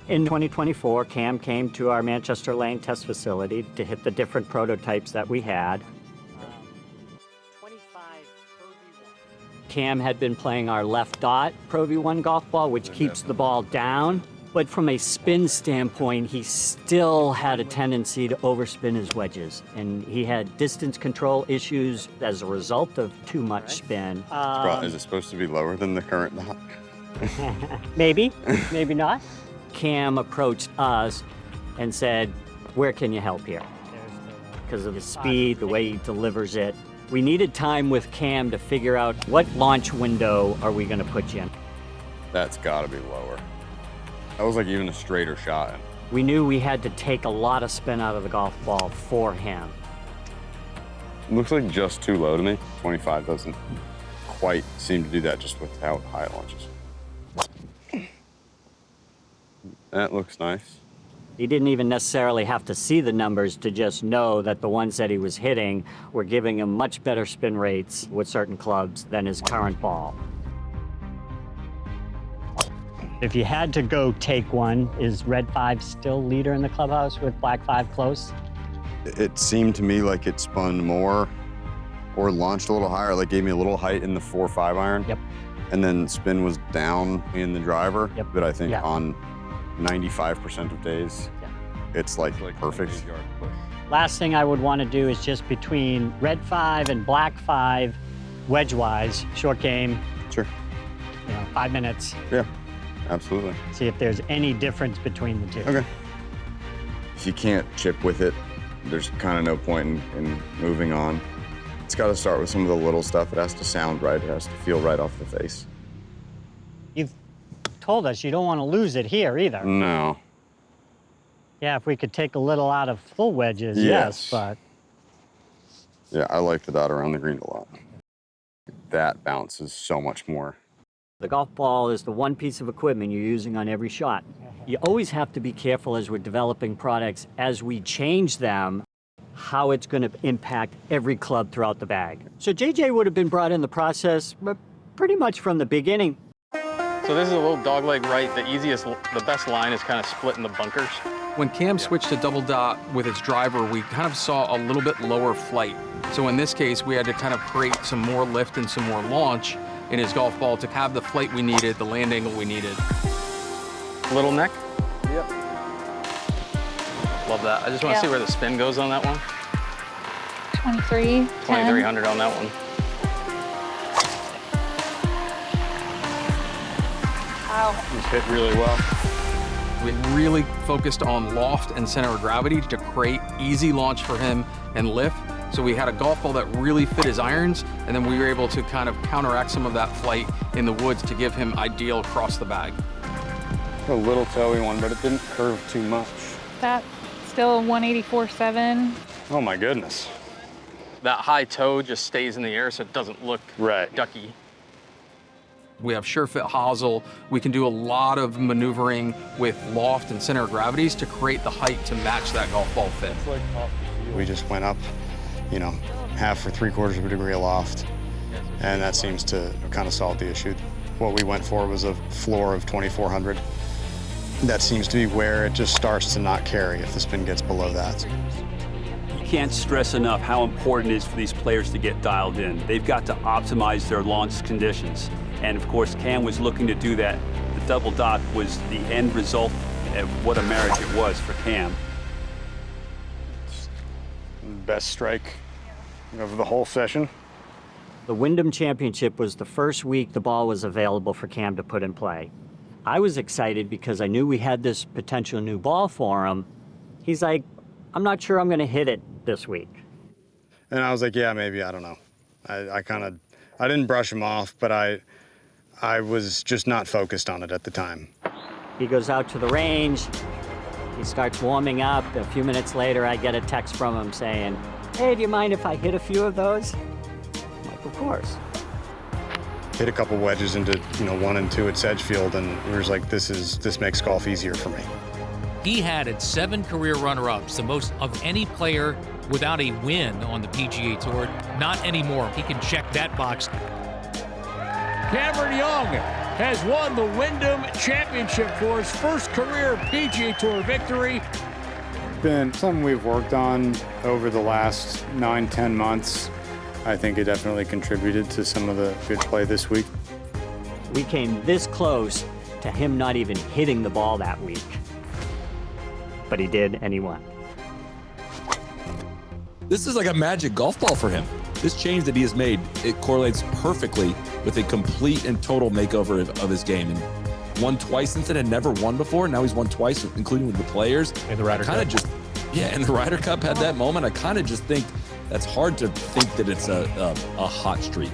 In 2024, Cam came to our Manchester Lane test facility to hit the different prototypes that we had. 25 Pro V1. Cam had been playing our left dot Pro V1 golf ball, which keeps the ball down. But from a spin standpoint, he still had a tendency to overspin his wedges. And he had distance control issues as a result of too much spin. Is it supposed to be lower than the current dot? Maybe, maybe not. Cam approached us and said, where can you help here? Because of the speed, the way he delivers it. We needed time with Cam to figure out what launch window are we going to put you in. That's got to be lower. That was like even a straighter shot. We knew we had to take a lot of spin out of the golf ball for him. It looks like just too low to me. 25 doesn't quite seem to do that just with how high it launches. That looks nice. He didn't even necessarily have to see the numbers to just know that the ones that he was hitting were giving him much better spin rates with certain clubs than his current ball. If you had to go take one, is red 5 still leader in the clubhouse with black 5 close? It seemed to me like it spun more or launched a little higher, like gave me a little height in the 4-5 iron. Yep. And then spin was down in the driver. Yep. But I think Yeah. on 95% of days, it's like perfect. Last thing I would want to do is just between red 5 and black 5, wedge-wise, short game. Sure. 5 minutes. Yeah, absolutely. See if there's any difference between the two. Okay. If you can't chip with it, there's kind of no point in moving on. It's got to start with some of the little stuff. It has to sound right. It has to feel right off the face. You've told us you don't want to lose it here either. No. Yeah, if we could take a little out of full wedges, yes, but... Yeah, I like the dot around the green a lot. That bounces so much more. The golf ball is the one piece of equipment you're using on every shot. You always have to be careful as we're developing products, as we change them, how it's going to impact every club throughout the bag. So JJ would have been brought in the process pretty much from the beginning. So this is a little dogleg right. The best line is kind of split in the bunkers. When Cam switched to double dot with its driver, we kind of saw a little bit lower flight. So in this case, we had to kind of create some more lift and some more launch in his golf ball to have the flight we needed, the land angle we needed. Little neck. Yep. Love that. I just want to see where the spin goes on that one. 23. 2300 on that one. Wow. Just hit really well. We really focused on loft and center of gravity to create easy launch for him and lift. So we had a golf ball that really fit his irons, and then we were able to kind of counteract some of that flight in the woods to give him ideal across the bag. A little toey one, but it didn't curve too much. That still 184.7. Oh my goodness. That high toe just stays in the air so it doesn't look ducky. We have sure fit hosel. We can do a lot of maneuvering with loft and center of gravities to create the height to match that golf ball fit. We just went up, half or 3/4 of a degree of loft, and that seems to kind of solve the issue. What we went for was a floor of 2400. That seems to be where it just starts to not carry if the spin gets below that. You can't stress enough how important it is for these players to get dialed in. They've got to optimize their launch conditions. And of course, Cam was looking to do that. The double dot was the end result, and what a marriage it was for Cam. Best strike of the whole session. The Wyndham Championship was the first week the ball was available for Cam to put in play. I was excited because I knew we had this potential new ball for him. He's like, I'm not sure I'm going to hit it this week. And I was like, yeah, maybe, I don't know. I didn't brush him off, but I was just not focused on it at the time. He goes out to the range. He starts warming up. A few minutes later, I get a text from him saying, hey, do you mind if I hit a few of those? I'm like, of course. Hit a couple wedges into 1 and 2 at Sedgefield, and we was like, this makes golf easier for me. He had 7 career runner-ups, the most of any player without a win on the PGA Tour. Not anymore. He can check that box. Cameron Young has won the Wyndham Championship for his first career PGA Tour victory. Been something we've worked on over the last 9-10 months. I think it definitely contributed to some of the good play this week. We came this close to him not even hitting the ball that week. But he did, and he won. This is like a magic golf ball for him. This change that he has made, it correlates perfectly with a complete and total makeover of his game. And won twice since it had never won before. Now he's won twice, including with the Players. And the Ryder Cup. And the Ryder Cup had that moment. I kind of just think that's hard to think that it's a hot streak.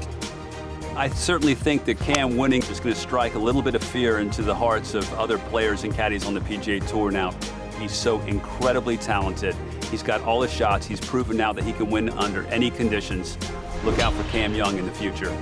I certainly think that Cam winning is going to strike a little bit of fear into the hearts of other players and caddies on the PGA Tour now. He's so incredibly talented. He's got all his shots. He's proven now that he can win under any conditions. Look out for Cam Young in the future.